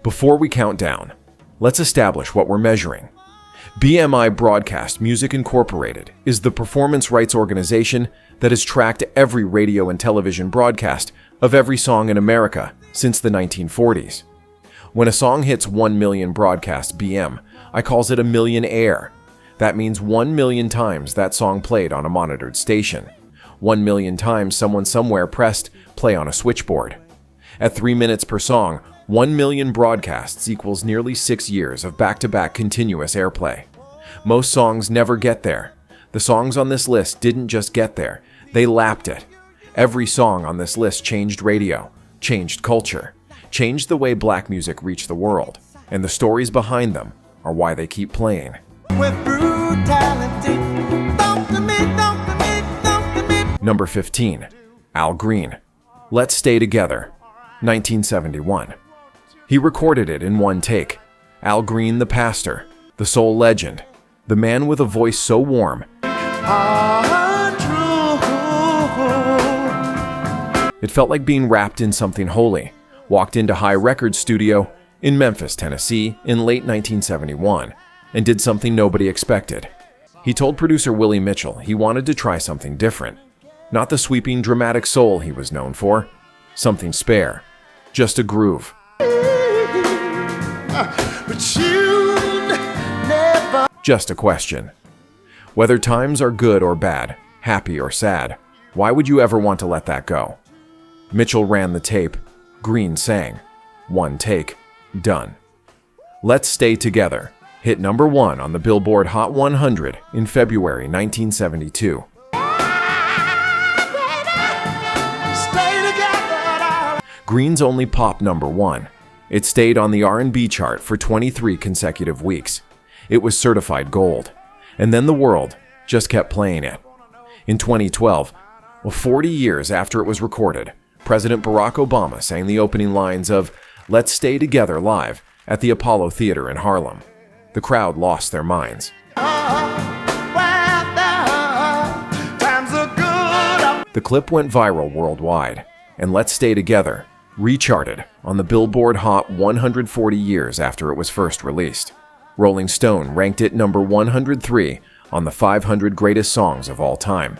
Before we count down, let's establish what we're measuring. BMI Broadcast Music Incorporated is the performance rights organization that has tracked every radio and television broadcast of every song in America since the 1940s. When a song hits 1 million broadcast BM, I calls it a million air. That means 1 million times that song played on a monitored station. 1 million times someone somewhere pressed play on a switchboard. At 3 minutes per song, 1 million broadcasts equals nearly 6 years of back-to-back continuous airplay. Most songs never get there. The songs on this list didn't just get there, they lapped it. Every song on this list changed radio, changed culture, changed the way black music reached the world, and the stories behind them are why they keep playing. With brutality, talk to me, talk to me, talk to me. Number 15, Al Green, Let's Stay Together, 1971. He recorded it in one take. Al Green, the pastor, the soul legend, the man with a voice so warm, it felt like being wrapped in something holy, walked into High Records studio in Memphis, Tennessee in late 1971 and did something nobody expected. He told producer Willie Mitchell he wanted to try something different. Not the sweeping dramatic soul he was known for, something spare, just a groove. But you never. Just a question. Whether times are good or bad, happy or sad, why would you ever want to let that go? Mitchell ran the tape. Green sang. One take. Done. Let's Stay Together hit number 1 on the Billboard Hot 100 in February 1972. Green's only pop number 1. It stayed on the R&B chart for 23 consecutive weeks. It was certified gold. And then the world just kept playing it. In 2012, 40 years after it was recorded, President Barack Obama sang the opening lines of Let's Stay Together live at the Apollo Theater in Harlem. The crowd lost their minds. The clip went viral worldwide, and Let's Stay Together recharted on the Billboard Hot 140 years after it was first released. Rolling Stone ranked it number 103 on the 500 greatest songs of all time.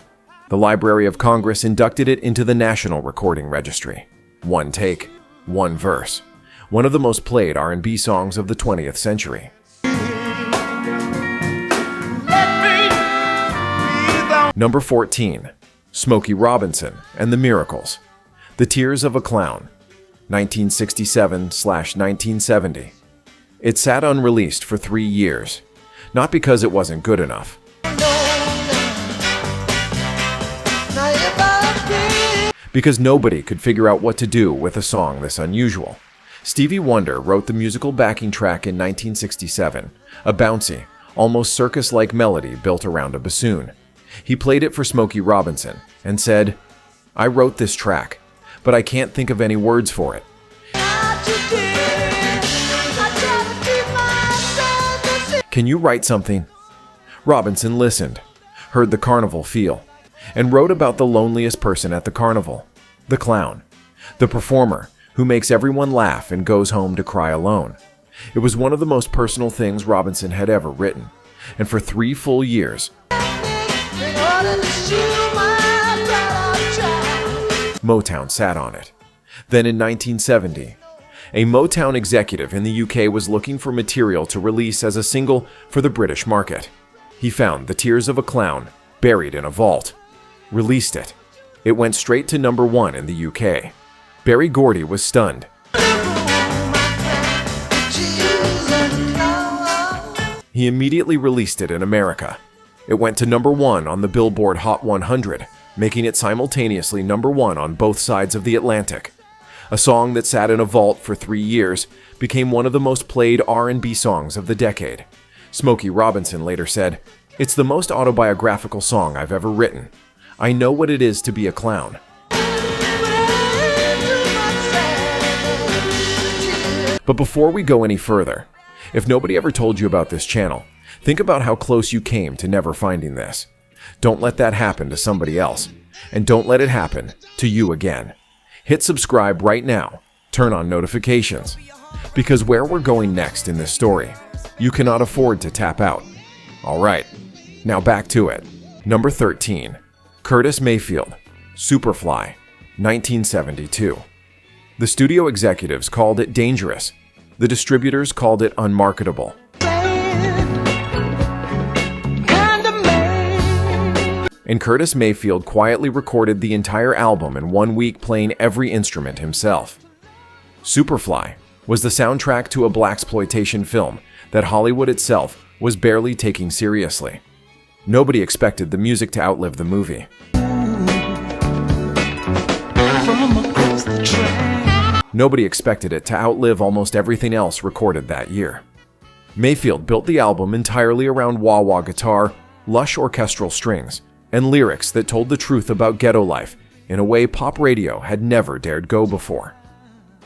The Library of Congress inducted it into the National Recording Registry. One take, one verse. One of the most played R&B songs of the 20th century. Number 14, Smokey Robinson and the Miracles, The Tears of a Clown, 1967/1970. It sat unreleased for 3 years, not because it wasn't good enough. Because nobody could figure out what to do with a song this unusual. Stevie Wonder wrote the musical backing track in 1967, a bouncy, almost circus-like melody built around a bassoon. He played it for Smokey Robinson and said, "I wrote this track, but I can't think of any words for it. Can you write something?" Robinson listened, heard the carnival feel, and wrote about the loneliest person at the carnival, the clown, the performer who makes everyone laugh and goes home to cry alone. It was one of the most personal things Robinson had ever written, and for 3 full years, Motown sat on it. Then in 1970, a Motown executive in the UK was looking for material to release as a single for the British market. He found The Tears of a Clown buried in a vault, released it. It went straight to number 1 in the UK. Berry Gordy was stunned. He immediately released it in America. It went to number 1 on the Billboard Hot 100, making it simultaneously number 1 on both sides of the Atlantic. A song that sat in a vault for 3 years became one of the most played R&B songs of the decade. Smokey Robinson later said, "It's the most autobiographical song I've ever written. I know what it is to be a clown." But before we go any further, if nobody ever told you about this channel, think about how close you came to never finding this. Don't let that happen to somebody else, and don't let it happen to you again. Hit subscribe right now Turn on notifications. Because where we're going next in this story, you cannot afford to tap out. Alright, now back to it. Number 13. Curtis Mayfield, Superfly, 1972. The studio executives called it dangerous. The distributors called it unmarketable. And Curtis Mayfield quietly recorded the entire album in 1 week, playing every instrument himself. Superfly was the soundtrack to a blaxploitation film that Hollywood itself was barely taking seriously. Nobody expected the music to outlive the movie. Nobody expected it to outlive almost everything else recorded that year. Mayfield built the album entirely around wah-wah guitar, lush orchestral strings, and lyrics that told the truth about ghetto life in a way pop radio had never dared go before.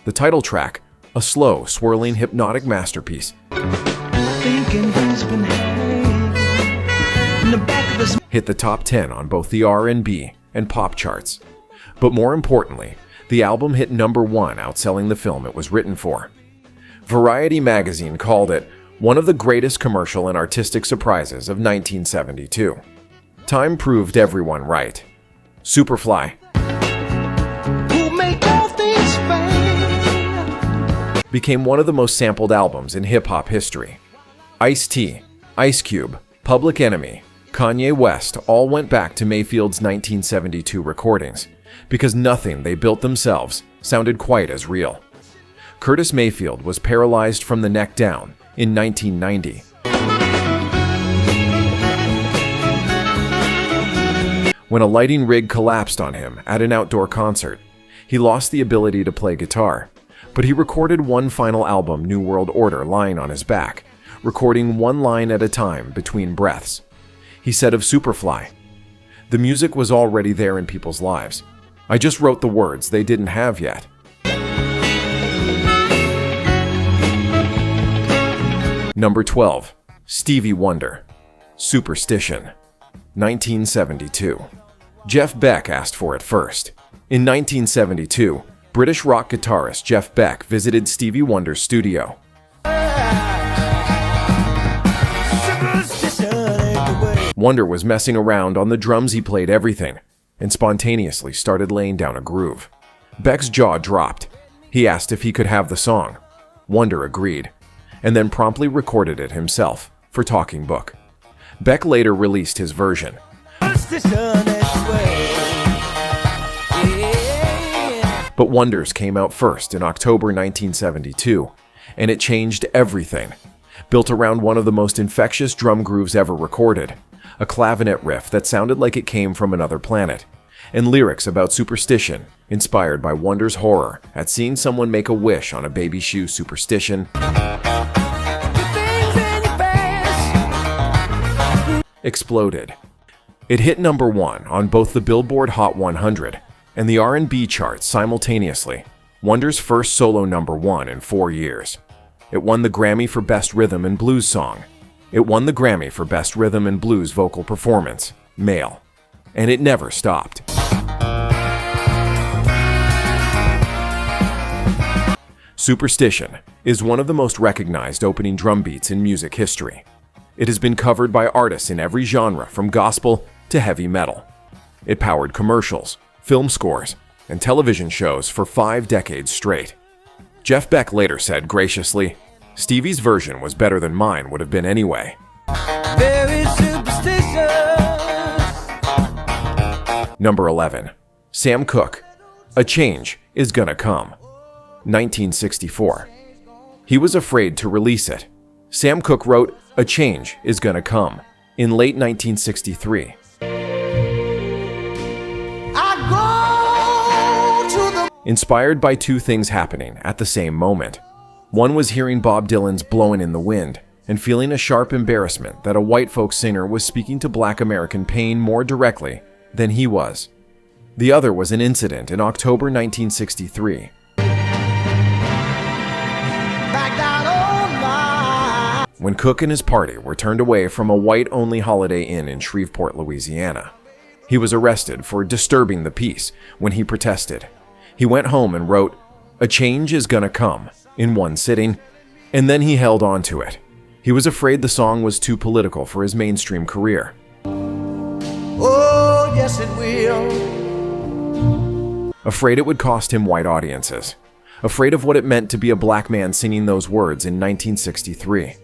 The title track, a slow, swirling, hypnotic masterpiece, hit the top 10 on both the R&B and pop charts. But more importantly, the album hit number 1, outselling the film it was written for. Variety magazine called it one of the greatest commercial and artistic surprises of 1972. Time proved everyone right. Superfly became one of the most sampled albums in hip-hop history. Ice-T, Ice Cube, Public Enemy, Kanye West all went back to Mayfield's 1972 recordings because nothing they built themselves sounded quite as real. Curtis Mayfield was paralyzed from the neck down in 1990. When a lighting rig collapsed on him at an outdoor concert, he lost the ability to play guitar, but he recorded one final album, New World Order, lying on his back, recording one line at a time between breaths. He said of Superfly, "The music was already there in people's lives. I just wrote the words they didn't have yet." Number 12. Stevie Wonder, Superstition, 1972. Jeff Beck asked for it first. In 1972, British rock guitarist Jeff Beck visited Stevie Wonder's studio. Wonder was messing around on the drums. He played everything and spontaneously started laying down a groove. Beck's jaw dropped. He asked if he could have the song. Wonder agreed, and then promptly recorded it himself for Talking Book. Beck later released his version. But Wonder's came out first in October 1972, and it changed everything. Built around one of the most infectious drum grooves ever recorded, a clavinet riff that sounded like it came from another planet, and lyrics about superstition inspired by Wonder's horror at seeing someone make a wish on a baby shoe superstition. Exploded. It hit number 1 on both the Billboard Hot 100 and the R&B charts simultaneously, Wonder's first solo number 1 in 4 years. It won the Grammy for Best Rhythm and Blues Song. It won the Grammy for Best Rhythm and Blues Vocal Performance, Male. And it never stopped. Superstition is one of the most recognized opening drum beats in music history. It has been covered by artists in every genre from gospel to heavy metal. It powered commercials, film scores, and television shows for 5 decades straight. Jeff Beck later said graciously, "Stevie's version was better than mine would have been anyway." Very superstitious. Number 11. Sam Cooke, A Change Is Gonna Come, 1964. He was afraid to release it. Sam Cooke wrote A Change Is Gonna Come in late 1963. Inspired by 2 things happening at the same moment. One was hearing Bob Dylan's Blowin' in the Wind and feeling a sharp embarrassment that a white folk singer was speaking to Black American pain more directly than he was. The other was an incident in October 1963. When Cooke and his party were turned away from a white-only Holiday Inn in Shreveport, Louisiana. He was arrested for disturbing the peace when he protested. He went home and wrote, A change is gonna come, in one sitting, and then he held on to it. He was afraid the song was too political for his mainstream career. Oh, yes it will. Afraid it would cost him white audiences. Afraid of what it meant to be a black man singing those words in 1963.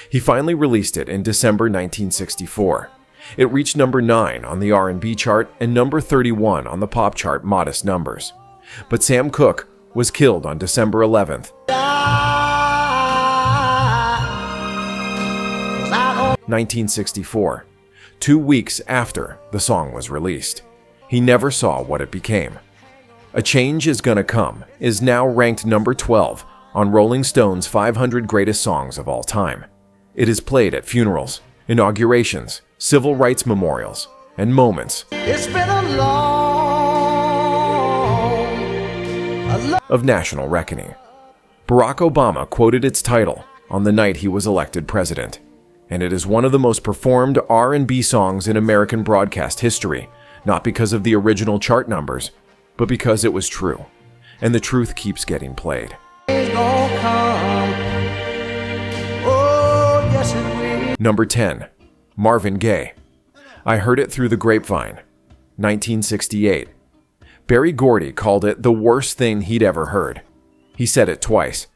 He finally released it in December 1964. It reached number 9 on the R&B chart and number 31 on the pop chart, Modest Numbers. But Sam Cooke was killed on December 11th, 1964, 2 weeks after the song was released. He never saw what it became. A Change Is Gonna Come is now ranked number 12 on Rolling Stone's 500 Greatest Songs of All Time. It is played at funerals, inaugurations, civil rights memorials, and moments It's been a of national reckoning. Barack Obama quoted its title on the night he was elected president, and it is one of the most performed R&B songs in American broadcast history, not because of the original chart numbers, but because it was true, and the truth keeps getting played. It's gonna come. Oh, yes it will. Number 10. Marvin Gaye. I Heard It Through the Grapevine, 1968. Berry Gordy called it the worst thing he'd ever heard. He said it twice.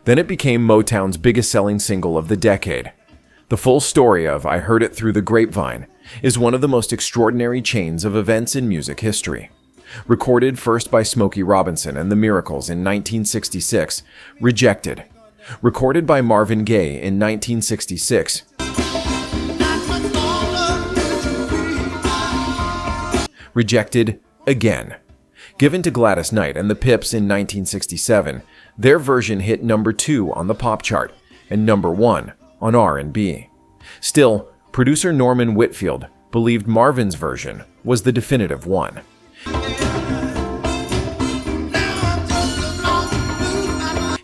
Then it became Motown's biggest selling single of the decade. The full story of I Heard It Through the Grapevine is one of the most extraordinary chains of events in music history. Recorded first by Smokey Robinson and the Miracles in 1966, Rejected. Recorded by Marvin Gaye in 1966, Rejected again. Given to Gladys Knight and the Pips in 1967, their version hit number 2 on the pop chart and number 1 on R&B. Still, producer Norman Whitfield believed Marvin's version was the definitive one.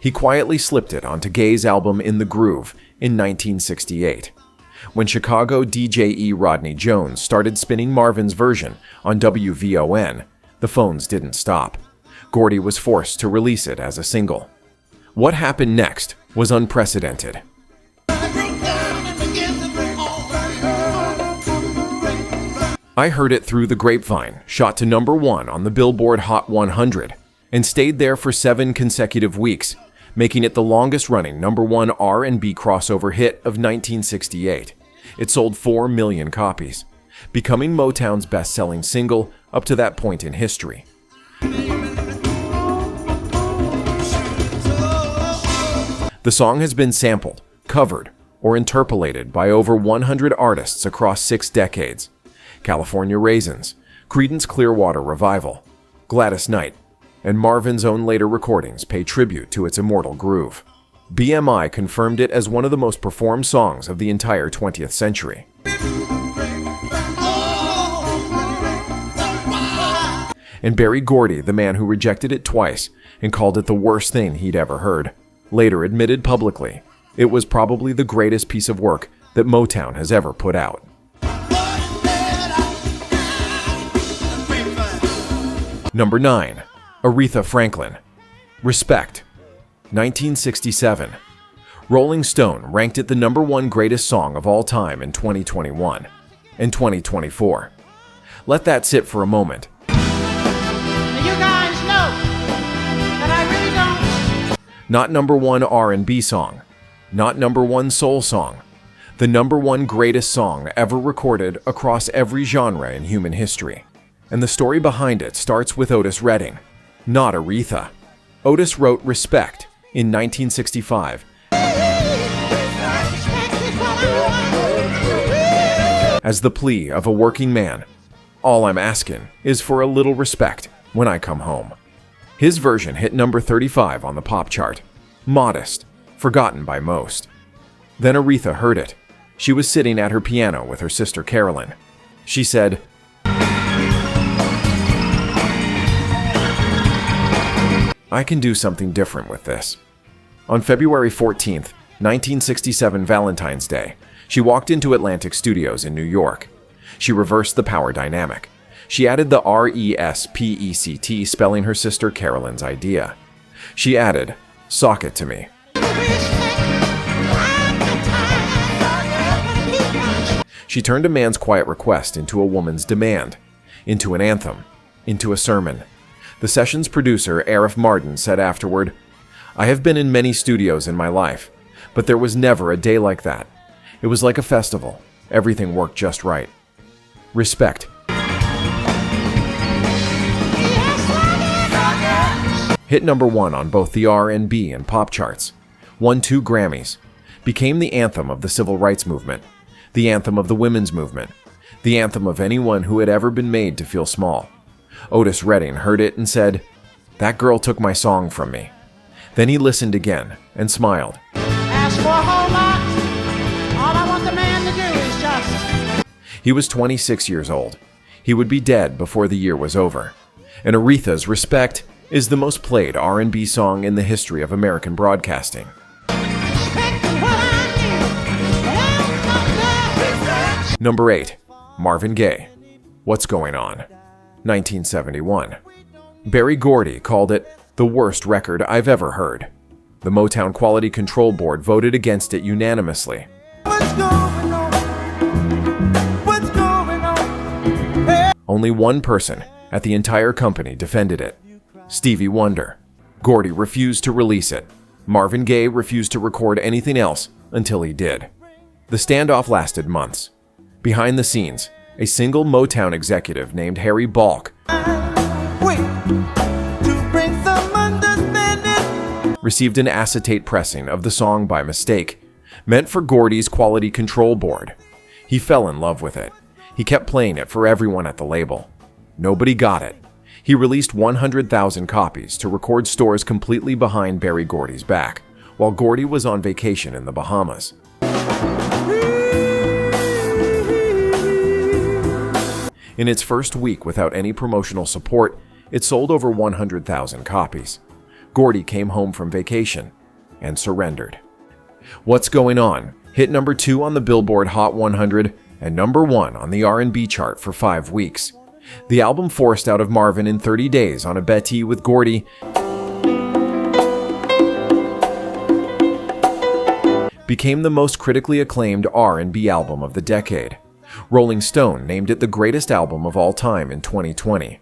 He quietly slipped it onto Gaye's album In the Groove in 1968. When Chicago DJ E. Rodney Jones started spinning Marvin's version on WVON, the phones didn't stop. Gordy was forced to release it as a single. What happened next was unprecedented. I Heard It Through the Grapevine shot to number 1 on the Billboard Hot 100 and stayed there for 7 consecutive weeks, making it the longest-running number 1 R&B crossover hit of 1968. It sold 4 million copies, becoming Motown's best-selling single up to that point in history. The song has been sampled, covered, or interpolated by over 100 artists across 6 decades. California Raisins, Creedence Clearwater Revival, Gladys Knight, and Marvin's own later recordings pay tribute to its immortal groove. BMI confirmed it as one of the most performed songs of the entire 20th century. And Berry Gordy, the man who rejected it twice and called it the worst thing he'd ever heard, later admitted publicly it was probably the greatest piece of work that Motown has ever put out. Number 9. Aretha Franklin. Respect. 1967. Rolling Stone ranked it the number 1 greatest song of all time in 2021 and 2024. Let that sit for a moment. You guys know that I really don't. Not number 1 R&B song, not number 1 soul song, the number 1 greatest song ever recorded across every genre in human history. And the story behind it starts with Otis Redding, not Aretha. Otis wrote Respect in 1965 as the plea of a working man. All I'm asking is for a little respect when I come home. His version hit number 35 on the pop chart. Modest, forgotten by most. Then Aretha heard it. She was sitting at her piano with her sister Carolyn. She said, I can do something different with this. On February 14th, 1967 Valentine's Day, she walked into Atlantic Studios in New York. She reversed the power dynamic. She added the RESPECT, spelling her sister Carolyn's idea. She added, "Sock it to me." She turned a man's quiet request into a woman's demand, into an anthem, into a sermon. The session's producer, Arif Martin, said afterward, "I have been in many studios in my life, but there was never a day like that. It was like a festival. Everything worked just right. Respect." Hit number 1 on both the R&B and pop charts, won 2 Grammys, became the anthem of the civil rights movement, the anthem of the women's movement, the anthem of anyone who had ever been made to feel small. Otis Redding heard it and said, "That girl took my song from me." Then he listened again and smiled. Ask for a whole lot. All I want the man to do is just... He was 26 years old. He would be dead before the year was over. And Aretha's Respect is the most played R&B song in the history of American broadcasting. Number 8. Marvin Gaye. What's Going On? 1971. Berry Gordy called it the worst record I've ever heard. The Motown Quality Control Board voted against it unanimously. What's going on? What's going on? Hey. Only one person at the entire company defended it. Stevie Wonder. Gordy refused to release it. Marvin Gaye refused to record anything else until he did. The standoff lasted months. Behind the scenes, a single Motown executive named Harry Balk Wait, to bring some understanding. received an acetate pressing of the song by mistake, meant for Gordy's Quality Control Board. He fell in love with it. He kept playing it for everyone at the label. Nobody got it. He released 100,000 copies to record stores completely behind Berry Gordy's back, while Gordy was on vacation in the Bahamas. In its first week without any promotional support, it sold over 100,000 copies. Gordy came home from vacation and surrendered. What's Going On hit number 2 on the Billboard Hot 100 and number 1 on the R&B chart for 5 weeks. The album forced out of Marvin in 30 days on a betty with Gordy became the most critically acclaimed R&B album of the decade. Rolling Stone named it the greatest album of all time in 2020.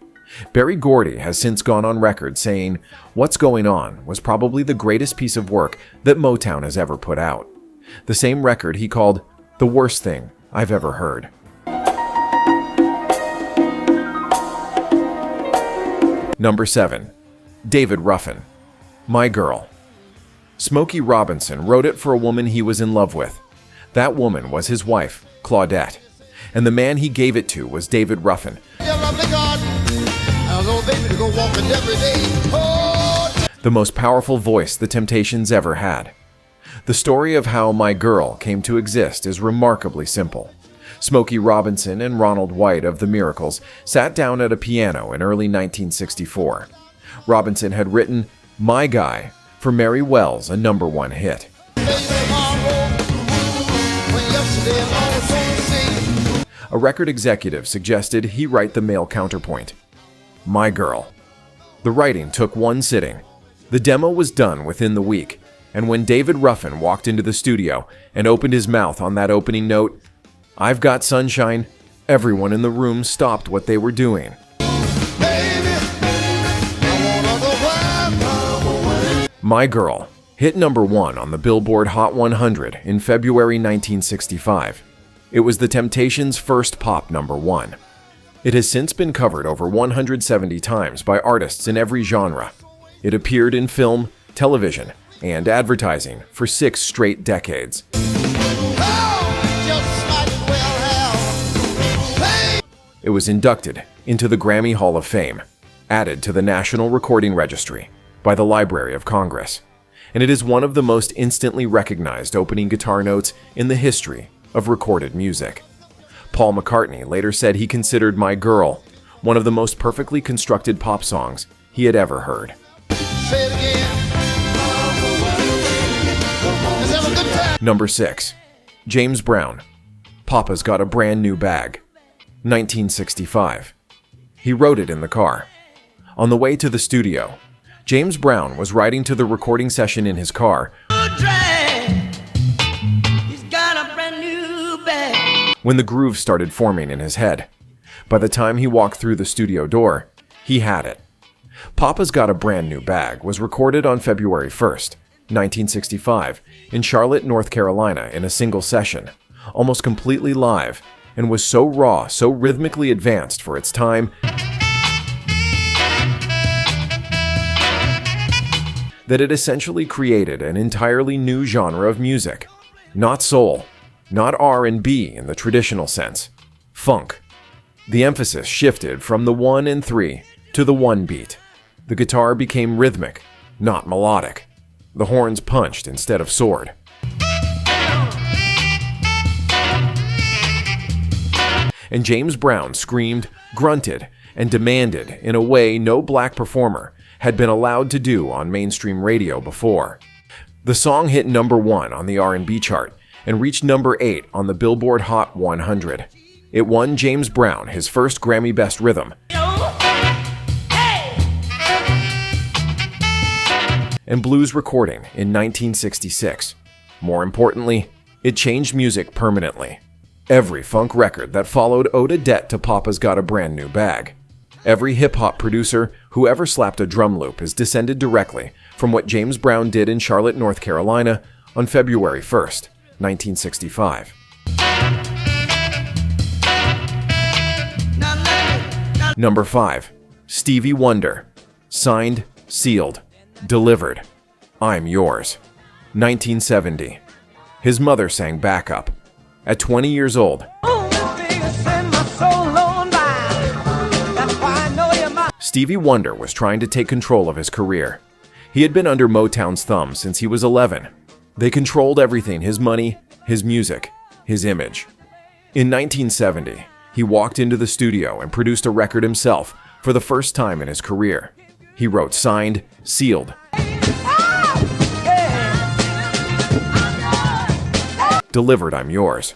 Berry Gordy has since gone on record saying, "What's Going On was probably the greatest piece of work that Motown has ever put out." The same record he called the worst thing I've ever heard. Number 7. David Ruffin. My Girl. Smokey Robinson wrote it for a woman he was in love with. That woman was his wife, Claudette. And the man he gave it to was David Ruffin, the most powerful voice the Temptations ever had. The story of how My Girl came to exist is remarkably simple. Smokey Robinson and Ronald White of The Miracles sat down at a piano in early 1964. Robinson had written My Guy for Mary Wells, a number 1 hit. A record executive suggested he write the male counterpoint, My Girl. The writing took 1 sitting. The demo was done within the week, and when David Ruffin walked into the studio and opened his mouth on that opening note, I've Got Sunshine, everyone in the room stopped what they were doing. My Girl hit number 1 on the Billboard Hot 100 in February 1965. It was the Temptations' first pop number 1. It has since been covered over 170 times by artists in every genre. It appeared in film, television, and advertising for 6 straight decades. It was inducted into the Grammy Hall of Fame, added to the National Recording Registry by the Library of Congress, and it is one of the most instantly recognized opening guitar notes in the history of recorded music. Paul McCartney later said he considered My Girl one of the most perfectly constructed pop songs he had ever heard. Number 6. James Brown. Papa's Got a Brand New Bag. 1965. He wrote it in the car. On the way to the studio, James Brown was riding to the recording session in his car when the groove started forming in his head. By the time he walked through the studio door, he had it. Papa's Got a Brand New Bag was recorded on February 1st, 1965, in Charlotte, North Carolina in a single session, almost completely live, and was so raw, so rhythmically advanced for its time that it essentially created an entirely new genre of music. Not soul, not R&B in the traditional sense, funk. The emphasis shifted from the 1 and 3 to the 1 beat. The guitar became rhythmic, not melodic. The horns punched instead of soared. And James Brown screamed, grunted, and demanded in a way no black performer had been allowed to do on mainstream radio before. The song hit number 1 on the R&B chart and reached number 8 on the Billboard Hot 100. It won James Brown his first Grammy Best Rhythm and Blues recording in 1966. More importantly, it changed music permanently. Every funk record that followed owed a debt to Papa's Got a Brand New Bag. Every hip-hop producer who ever slapped a drum loop is descended directly from what James Brown did in Charlotte, North Carolina on February 1st, 1965. Number 5. Stevie Wonder. Signed, sealed, delivered. I'm Yours. 1970. His mother sang backup. At 20 years old, Stevie Wonder was trying to take control of his career. He had been under Motown's thumb since he was 11. They controlled everything: his money, his music, his image. In 1970, he walked into the studio and produced a record himself for the first time in his career. He wrote Signed, Sealed, delivered I'm Yours,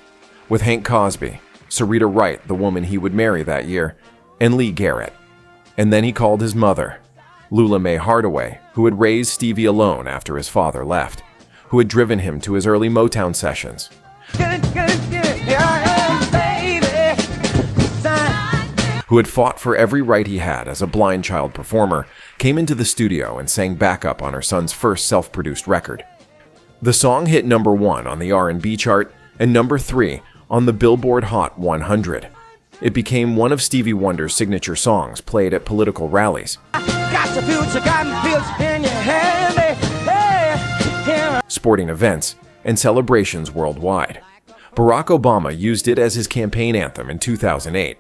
with Hank Cosby, Sarita Wright, the woman he would marry that year, and Lee Garrett. And then he called his mother, Lula Mae Hardaway, who had raised Stevie alone after his father left, who had driven him to his early Motown sessions, who had fought for every right he had as a blind child performer, came into the studio and sang backup on her son's first self-produced record. The song hit number 1 on the R&B chart and number 3 on the Billboard Hot 100. It became one of Stevie Wonder's signature songs played at political rallies, sporting events, and celebrations worldwide. Barack Obama used it as his campaign anthem in 2008.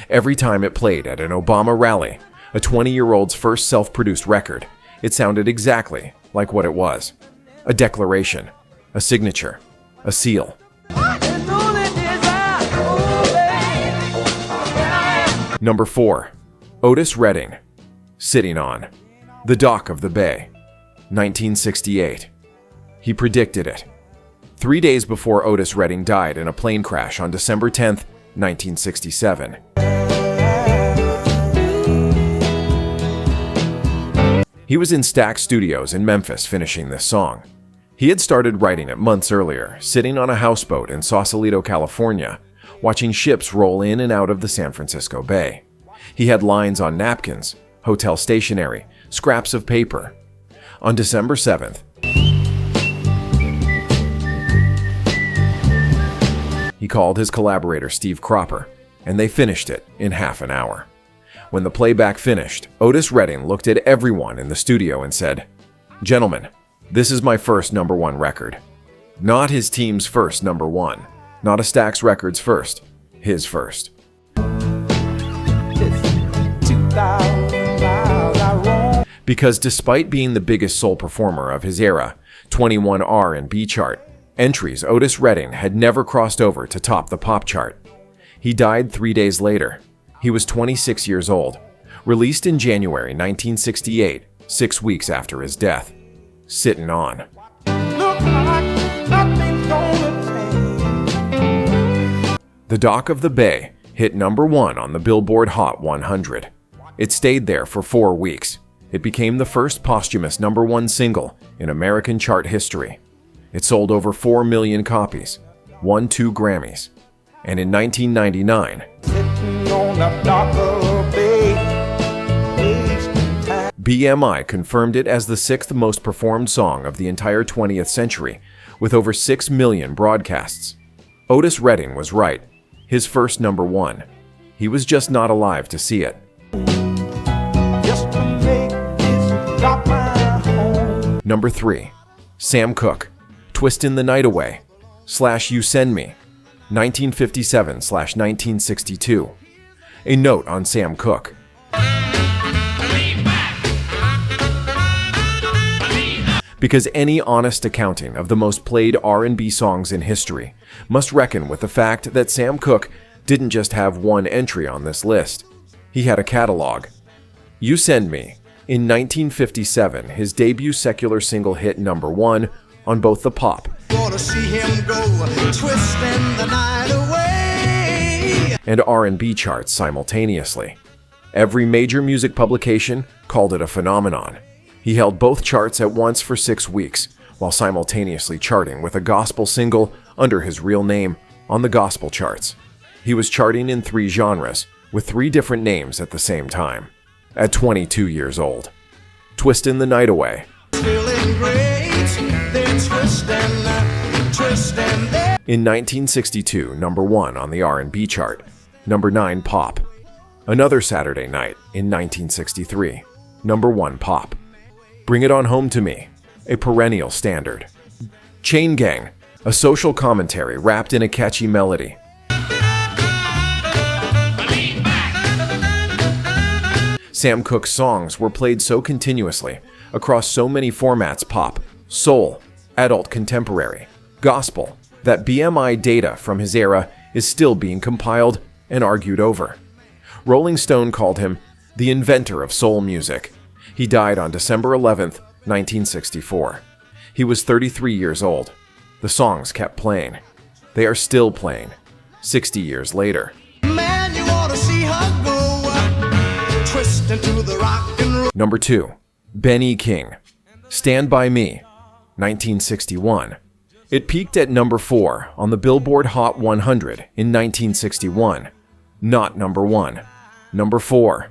Every time it played at an Obama rally, a 20-year-old's first self-produced record, it sounded exactly like what it was: a declaration, a signature, a seal. Number 4. Otis Redding. Sitting On. The Dock of the Bay. 1968. He predicted it. 3 days before Otis Redding died in a plane crash on December 10th, 1967. He was in Stax Studios in Memphis finishing this song. He had started writing it months earlier, sitting on a houseboat in Sausalito, California, watching ships roll in and out of the San Francisco Bay. He had lines on napkins, hotel stationery, scraps of paper. On December 7th, he called his collaborator Steve Cropper, and they finished it in half an hour. When the playback finished, Otis Redding looked at everyone in the studio and said, "Gentlemen, this is my first number 1 record." Not his team's first number 1. Not a Stax Records first. His first. Because despite being the biggest soul performer of his era, 21 R&B chart entries, Otis Redding had never crossed over to top the pop chart. He died 3 days later. He was 26 years old. Released in January 1968, 6 weeks after his death. Sittin' On. The Dock of the Bay hit number 1 on the Billboard Hot 100. It stayed there for 4 weeks. It became the first posthumous number 1 single in American chart history. It sold over 4 million copies, won 2 Grammys, and in 1999, Sitting on a darker bay, wasting time. BMI confirmed it as the 6th most performed song of the entire 20th century, with over 6 million broadcasts. Otis Redding was right, his first number 1. He was just not alive to see it. Just to make this drop my home. Number 3. Sam Cooke, Twistin' the Night Away, / You Send Me, 1957/1962. A note on Sam Cooke. Because any honest accounting of the most played R&B songs in history must reckon with the fact that Sam Cooke didn't just have one entry on this list. He had a catalog. You Send Me, in 1957, his debut secular single hit number 1 on both the pop Wanna see him go twisting the night away. and R&B charts simultaneously. Every major music publication called it a phenomenon. He held both charts at once for 6 weeks, while simultaneously charting with a gospel single under his real name on the gospel charts. He was charting in 3 genres, with 3 different names at the same time. At 22 years old. Twistin' the Night Away. Feeling great, they're twisting. In 1962, number 1 on the R&B chart, number 9 pop. Another Saturday Night in 1963, number 1 pop. Bring It On Home to Me, a perennial standard. Chain Gang, a social commentary wrapped in a catchy melody. Sam Cooke's songs were played so continuously across so many formats: pop, soul, adult contemporary, gospel, that BMI data from his era is still being compiled and argued over. Rolling Stone called him the inventor of soul music. He died on December 11th, 1964. He was 33 years old. The songs kept playing. They are still playing, 60 years later. Man, you ought to see her go twisting to the rock and roll. Number 2. Ben E. King, Stand By Me, 1961. It peaked at number 4 on the Billboard Hot 100 in 1961. Not number 1. Number 4.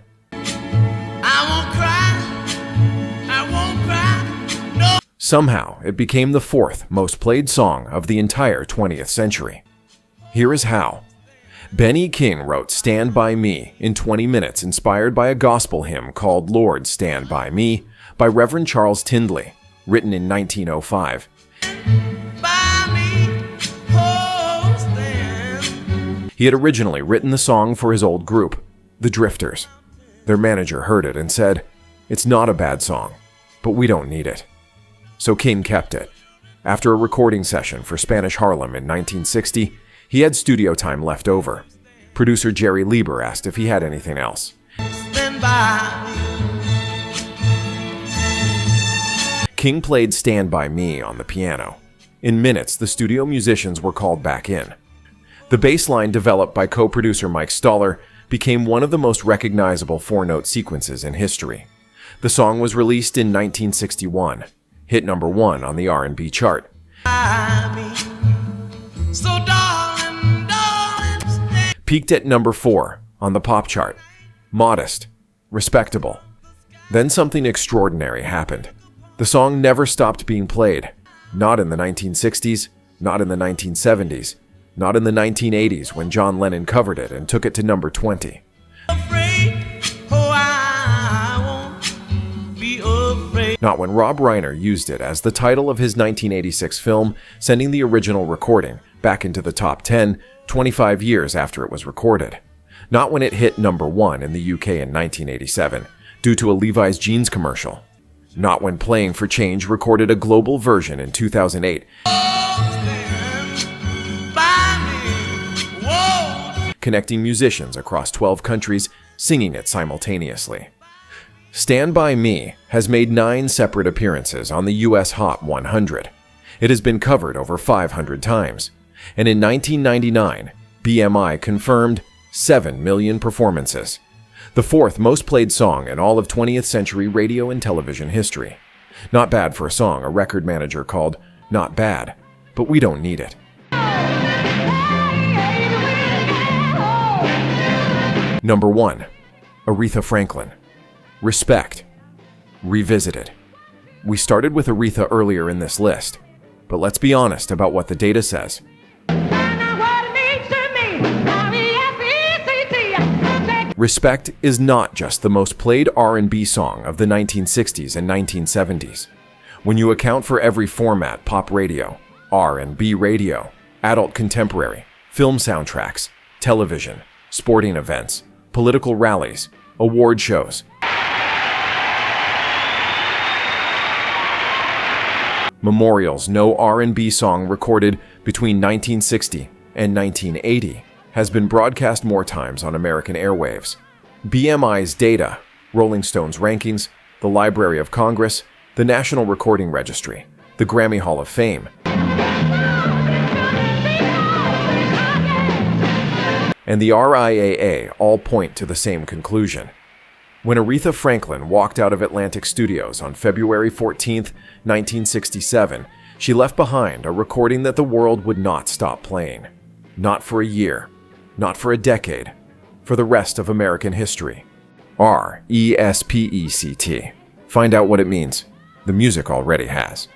Somehow, it became the 4th most played song of the entire 20th century. Here is how. Ben E. King wrote Stand By Me in 20 minutes, inspired by a gospel hymn called Lord Stand By Me by Reverend Charles Tindley, written in 1905. He had originally written the song for his old group, the Drifters. Their manager heard it and said, "It's not a bad song, but we don't need it." So King kept it. After a recording session for Spanish Harlem in 1960, he had studio time left over. Producer Jerry Lieber asked if he had anything else. King played Stand By Me on the piano. In minutes, the studio musicians were called back in. The bass line developed by co-producer Mike Stoller became one of the most recognizable 4-note sequences in history. The song was released in 1961, hit number 1 on the R&B chart. Peaked at number 4 on the pop chart. Modest, respectable. Then something extraordinary happened. The song never stopped being played. Not in the 1960s, not in the 1970s, not in the 1980s when John Lennon covered it and took it to number 20. Not when Rob Reiner used it as the title of his 1986 film, sending the original recording back into the top 10 25 years after it was recorded. Not when it hit number 1 in the UK in 1987 due to a Levi's jeans commercial. Not when Playing for Change recorded a global version in 2008. Connecting musicians across 12 countries singing it simultaneously. Stand By Me has made 9 separate appearances on the US Hot 100. It has been covered over 500 times. And in 1999, BMI confirmed 7 million performances. The fourth most played song in all of 20th century radio and television history. Not bad for a song a record manager called Not Bad, but we don't need it. Number 1. Aretha Franklin. Respect. Revisited. We started with Aretha earlier in this list, but let's be honest about what the data says. Respect is not just the most played R&B song of the 1960s and 1970s. When you account for every format, pop radio, R&B radio, adult contemporary, film soundtracks, television, sporting events, political rallies, award shows, memorials, no R&B song recorded between 1960 and 1980 has been broadcast more times on American airwaves. BMI's data, Rolling Stone's rankings, the Library of Congress, the National Recording Registry, the Grammy Hall of Fame, and the RIAA all point to the same conclusion. When Aretha Franklin walked out of Atlantic Studios on February 14, 1967, she left behind a recording that the world would not stop playing. Not for a year, not for a decade, for the rest of American history. RESPECT. Find out what it means. The music already has.